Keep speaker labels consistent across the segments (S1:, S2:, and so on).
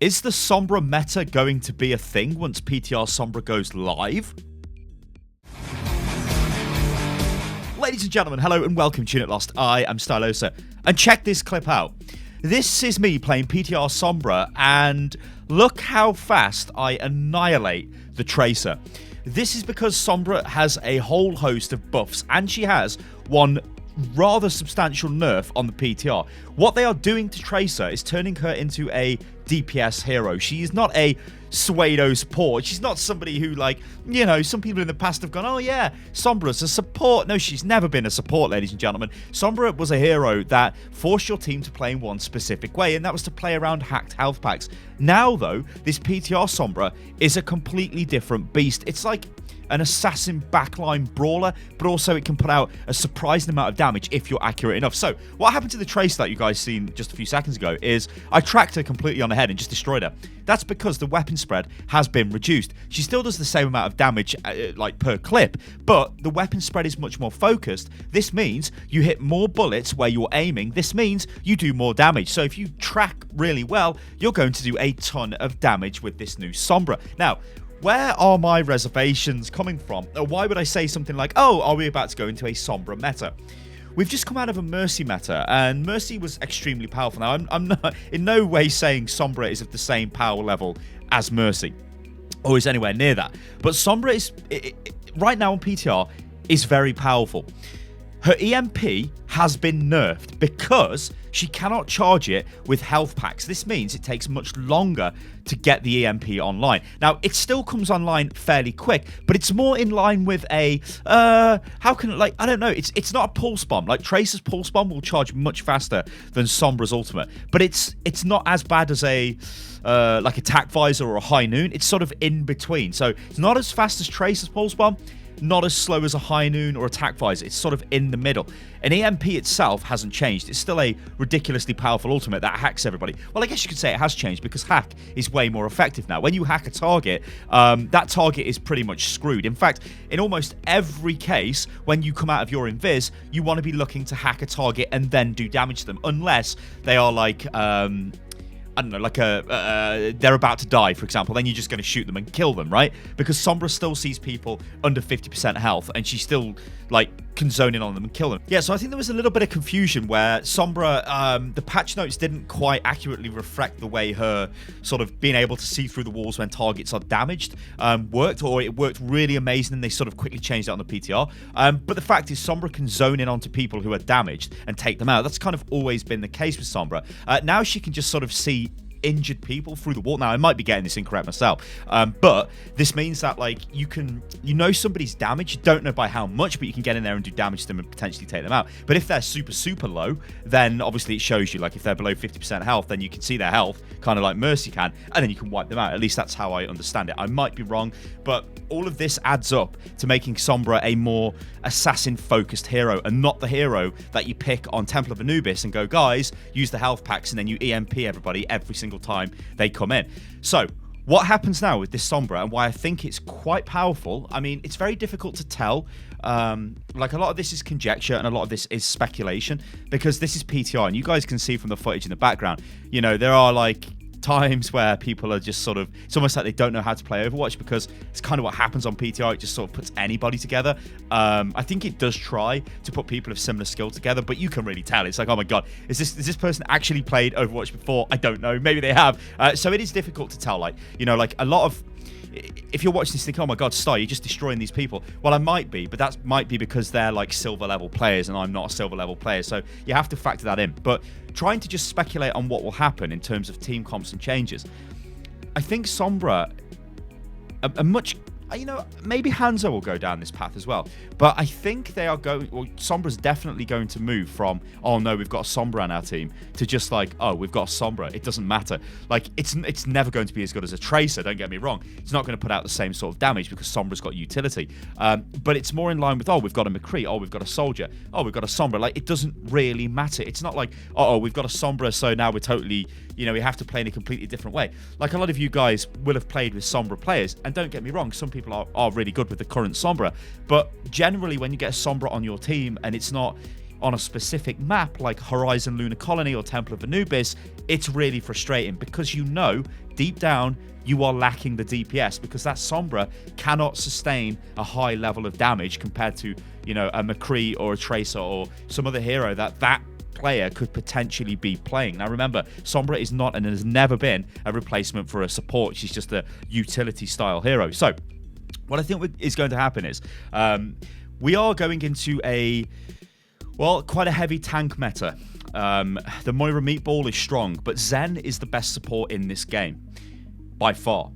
S1: Is the Sombra meta going to be a thing once PTR Sombra goes live? Ladies and gentlemen, hello and welcome to Unit Lost. I am Stylosa, and check this clip out. This is me playing PTR Sombra, and look how fast I annihilate the Tracer. This is because Sombra has a whole host of buffs, and she has one rather substantial nerf on the PTR. What they are doing to Tracer is turning her into a DPS hero. She is not a pseudo support. She's not somebody who, like, you know, some people in the past have gone, oh yeah, Sombra's a support. No, she's never been a support, ladies and gentlemen. Sombra was a hero that forced your team to play in one specific way, and that was to play around hacked health packs. Now, though, this PTR Sombra is a completely different beast. It's like an assassin backline brawler, but also it can put out a surprising amount of damage if you're accurate enough. So what happened to the Tracer that you guys seen just a few seconds ago is I tracked her completely on the head and just destroyed her. That's because the weapon spread has been reduced. She still does the same amount of damage like per clip, but the weapon spread is much more focused. This means you hit more bullets where you're aiming. This means you do more damage. So if you track really well, you're going to do a ton of damage with this new Sombra. Now, where are my reservations coming from? Or why would I say something like, oh, are we about to go into a Sombra meta? We've just come out of a Mercy meta, and Mercy was extremely powerful. Now, I'm not in no way saying Sombra is of the same power level as Mercy, or is anywhere near that. But Sombra is, right now on PTR, is very powerful. Her EMP has been nerfed because she cannot charge it with health packs. This means it takes much longer to get the EMP online. Now, it still comes online fairly quick, but it's more in line with a, how can, like, I don't know, it's not a pulse bomb. Like, Tracer's pulse bomb will charge much faster than Sombra's ultimate, but it's not as bad as a, like, attack visor or a high noon. It's sort of in between. So it's not as fast as Tracer's pulse bomb, not as slow as a high noon or attack visor. It's sort of in the middle. An EMP itself hasn't changed. It's still a ridiculously powerful ultimate that hacks everybody. Well, I guess you could say it has changed because hack is way more effective now. When you hack a target, that target is pretty much screwed. In fact, in almost every case, when you come out of your invis, you want to be looking to hack a target and then do damage to them, unless they are like, I don't know, like they're about to die, for example. Then you're just going to shoot them and kill them, right? Because Sombra still sees people under 50% health, and she still, like, can zone in on them and kill them. Yeah, so I think there was a little bit of confusion where Sombra, the patch notes didn't quite accurately reflect the way her sort of being able to see through the walls when targets are damaged worked, or it worked really amazing, and they sort of quickly changed it on the PTR. But the fact is, Sombra can zone in onto people who are damaged and take them out. That's kind of always been the case with Sombra. Now she can just sort of see injured people through the wall. Now, I might be getting this incorrect myself, but this means that, like, you know somebody's damage. You don't know by how much, but you can get in there and do damage to them and potentially take them out. But if they're super low, then obviously it shows you, like, if they're below 50% health, then you can see their health, kind of like Mercy can, and then you can wipe them out. At least that's how I understand it. I might be wrong, but all of this adds up to making Sombra a more assassin-focused hero, and not the hero that you pick on Temple of Anubis and go, guys, use the health packs, and then you EMP everybody every single time they come in. So what happens now with this Sombra, and why I think it's quite powerful, I mean, it's very difficult to tell. Like, a lot of this is conjecture and a lot of this is speculation, because this is PTR, and you guys can see from the footage in the background, you know, there are, like, times where people are just sort of, it's almost like they don't know how to play Overwatch, because it's kind of what happens on PTR. It just sort of puts anybody together. I think it does try to put people of similar skill together, but you can really tell. It's like, oh my god, is this person actually played Overwatch before? I don't know, maybe they have. So it is difficult to tell. Like, you know, like, a lot of, if you're watching this, think, oh my god, Star, you're just destroying these people. Well, I might be, but that might be because they're, like, silver level players and I'm not a silver level player, so you have to factor that in. But trying to just speculate on what will happen in terms of team comps and changes, I think Sombra, a much, you know, maybe Hanzo will go down this path as well, but I think they are going, well, Sombra's definitely going to move from, oh no, we've got a Sombra on our team, to just like, oh, we've got a Sombra, it doesn't matter. Like, it's never going to be as good as a Tracer, don't get me wrong. It's not going to put out the same sort of damage because Sombra's got utility, but it's more in line with, oh, we've got a McCree, oh, we've got a Soldier, oh, we've got a Sombra. Like, it doesn't really matter. It's not like, oh, we've got a Sombra, so now we're totally, you know, we have to play in a completely different way. Like, a lot of you guys will have played with Sombra players, and don't get me wrong, some people are really good with the current Sombra, but generally when you get a Sombra on your team and it's not, on a specific map like Horizon Lunar Colony or Temple of Anubis, it's really frustrating because you know deep down you are lacking the DPS because that Sombra cannot sustain a high level of damage compared to, you know, a McCree or a Tracer or some other hero that player could potentially be playing. Now remember, Sombra is not and has never been a replacement for a support. She's just a utility style hero. So what I think is going to happen is we are going into quite a heavy tank meta. The Moira Meatball is strong, but Zen is the best support in this game by far.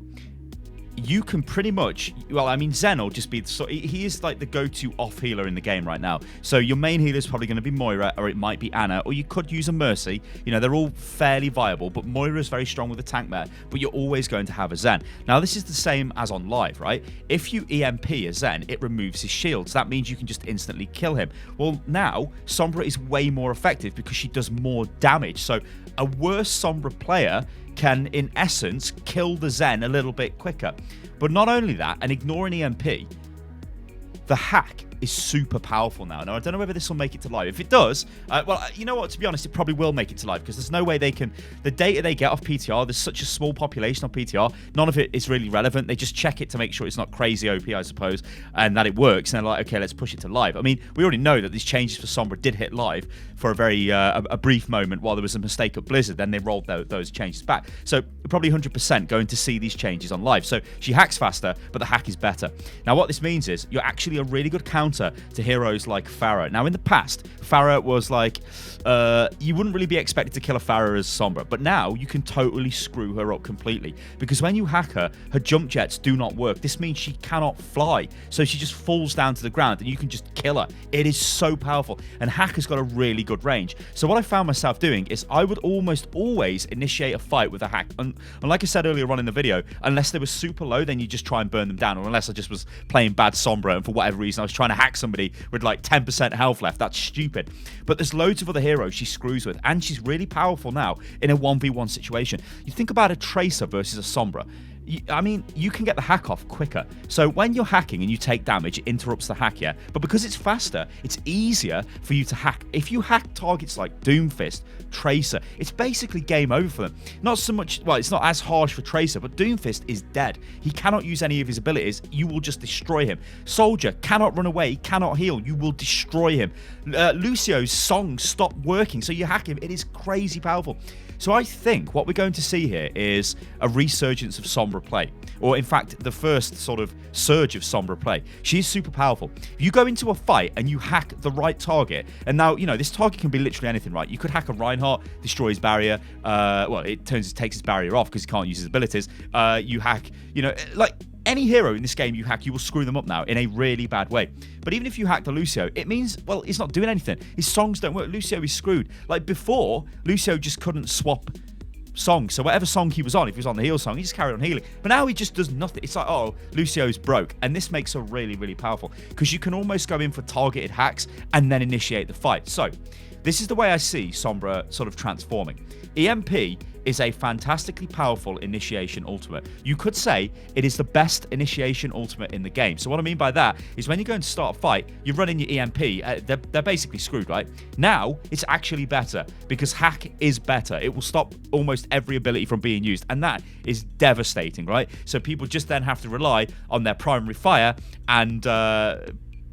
S1: You can pretty much, well, I mean, Zen will just be, so he is like the go-to off healer in the game right now. So your main healer is probably going to be Moira, or it might be Anna, or you could use a Mercy. You know, they're all fairly viable, but Moira is very strong with the tank meta, but you're always going to have a Zen. Now, this is the same as on live, right? If you EMP a Zen, it removes his shields. That means you can just instantly kill him. Well, now, Sombra is way more effective because she does more damage. So a worse Sombra player can, in essence, kill the Zen a little bit quicker. But not only that, and ignoring EMP, the hack is super powerful now. Now, I don't know whether this will make it to live. If it does, well, you know what? To be honest, it probably will make it to live because there's no way they can... The data they get off PTR, there's such a small population on PTR, none of it is really relevant. They just check it to make sure it's not crazy OP, I suppose, and that it works. And they're like, okay, let's push it to live. I mean, we already know that these changes for Sombra did hit live for a very a brief moment while there was a mistake at Blizzard. Then they rolled those changes back. So probably 100% going to see these changes on live. So she hacks faster, but the hack is better. Now, what this means is you're actually a really good counter to heroes like Pharah. Now, in the past, Pharah was like, you wouldn't really be expected to kill a Pharah as Sombra, but now you can totally screw her up completely because when you hack her, her jump jets do not work. This means she cannot fly, so she just falls down to the ground and you can just kill her. It is so powerful, and hack has got a really good range. So what I found myself doing is I would almost always initiate a fight with a hack, and like I said earlier on in the video, unless they were super low, then you just try and burn them down, or unless I just was playing bad Sombra and for whatever reason I was trying to hack somebody with like 10% health left. That's stupid. But there's loads of other heroes she screws with, and she's really powerful now in a 1v1 situation. You think about a Tracer versus a Sombra. I mean, you can get the hack off quicker. So when you're hacking and you take damage, it interrupts the hack, yeah? But because it's faster, it's easier for you to hack. If you hack targets like Doomfist, Tracer, it's basically game over for them. Not so much, well, it's not as harsh for Tracer, but Doomfist is dead. He cannot use any of his abilities. You will just destroy him. Soldier cannot run away, cannot heal. You will destroy him. Lucio's songs stop working, so you hack him. It is crazy powerful. So I think what we're going to see here is a resurgence of Sombra play, or in fact the first sort of surge of Sombra play. She's super powerful. If you go into a fight and you hack the right target, and now, you know, this target can be literally anything, right? You could hack a Reinhardt, destroy his barrier, well, it takes his barrier off because he can't use his abilities. You hack, you know, like any hero in this game you hack, you will screw them up now in a really bad way. But even if you hack the Lucio, it means, well, he's not doing anything. His songs don't work. Lucio is screwed. Like before, Lucio just couldn't swap songs. So whatever song he was on, if he was on the heal song, he just carried on healing. But now he just does nothing. It's like, oh, Lucio's broke. And this makes her really, really powerful because you can almost go in for targeted hacks and then initiate the fight. So this is the way I see Sombra sort of transforming. EMP is a fantastically powerful initiation ultimate. You could say it is the best initiation ultimate in the game. So what I mean by that is when you're going to start a fight, you run in your EMP, they're basically screwed, right? Now, it's actually better because hack is better. It will stop almost every ability from being used, and that is devastating, right? So people just then have to rely on their primary fire and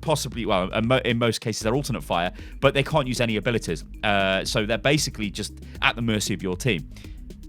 S1: possibly, well, in most cases, their alternate fire, but they can't use any abilities. So they're basically just at the mercy of your team.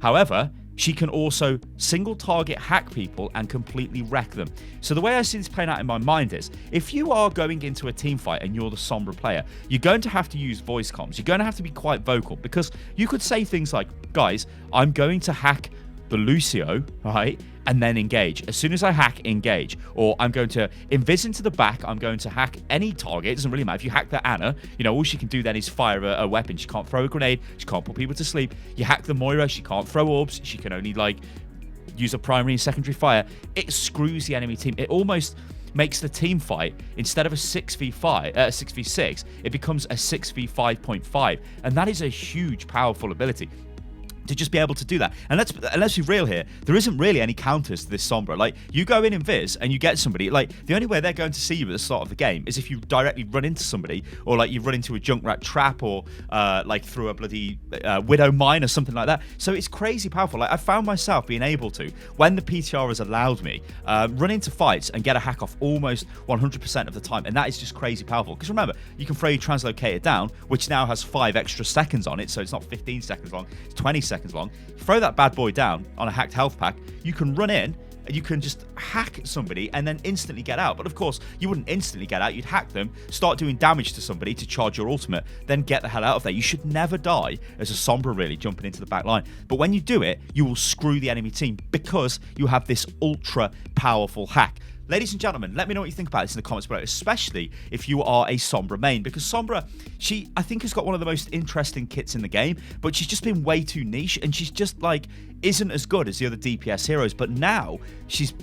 S1: However, she can also single target hack people and completely wreck them. So the way I see this playing out in my mind is, if you are going into a team fight and you're the Sombra player, you're going to have to use voice comms. You're going to have to be quite vocal because you could say things like, guys, I'm going to hack the Lucio, right? And then engage. As soon as I hack, engage. Or I'm going to invis into the back. I'm going to hack any target. It doesn't really matter. If you hack the Anna, you know, all she can do then is fire a weapon. She can't throw a grenade. She can't put people to sleep. You hack the Moira. She can't throw orbs. She can only, like, use a primary and secondary fire. It screws the enemy team. It almost makes the team fight, instead of a 6v6, it becomes a 6v5.5. And that is a huge, powerful ability. to just be able to do that. And let's be real here, there isn't really any counters to this Sombra. Like, you go in Viz and you get somebody, like, the only way they're going to see you at the start of the game is if you directly run into somebody, or like you run into a Junkrat trap, or like through a bloody Widow mine or something like that. So it's crazy powerful. Like, I found myself being able to, when the PTR has allowed me, run into fights and get a hack off almost 100% of the time, and that is just crazy powerful. Because remember, you can throw your translocate down, which now has 5 extra seconds on it, so it's not 15 seconds long, it's 20 seconds long. Throw that bad boy down on a hacked health pack, you can run in, you can just hack somebody and then instantly get out. But of course, you wouldn't instantly get out, you'd hack them, start doing damage to somebody to charge your ultimate, then get the hell out of there. You should never die as a Sombra, really, jumping into the back line. But when you do it, you will screw the enemy team because you have this ultra powerful hack. Ladies and gentlemen, let me know what you think about this in the comments below, especially if you are a Sombra main, because Sombra, she, I think, has got one of the most interesting kits in the game, but she's just been way too niche, and she's just, like, isn't as good as the other DPS heroes. But now she's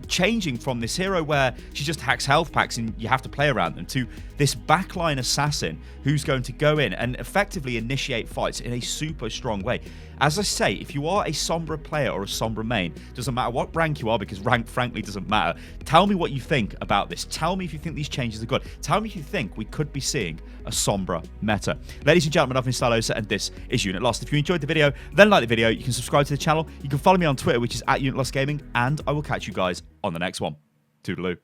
S1: changing from this hero where she just hacks health packs and you have to play around them, to this backline assassin who's going to go in and effectively initiate fights in a super strong way. As I say, if you are a Sombra player or a Sombra main, doesn't matter what rank you are, because rank frankly doesn't matter, tell me what you think about this. Tell me if you think these changes are good. Tell me if you think we could be seeing a Sombra meta. Ladies and gentlemen, I've been Stylosa, and this is Unit Lost. If you enjoyed the video, then like the video. You can subscribe to the channel. You can follow me on Twitter, which is @UnitLostGaming, and I will catch you guys on the next one. Toodaloo.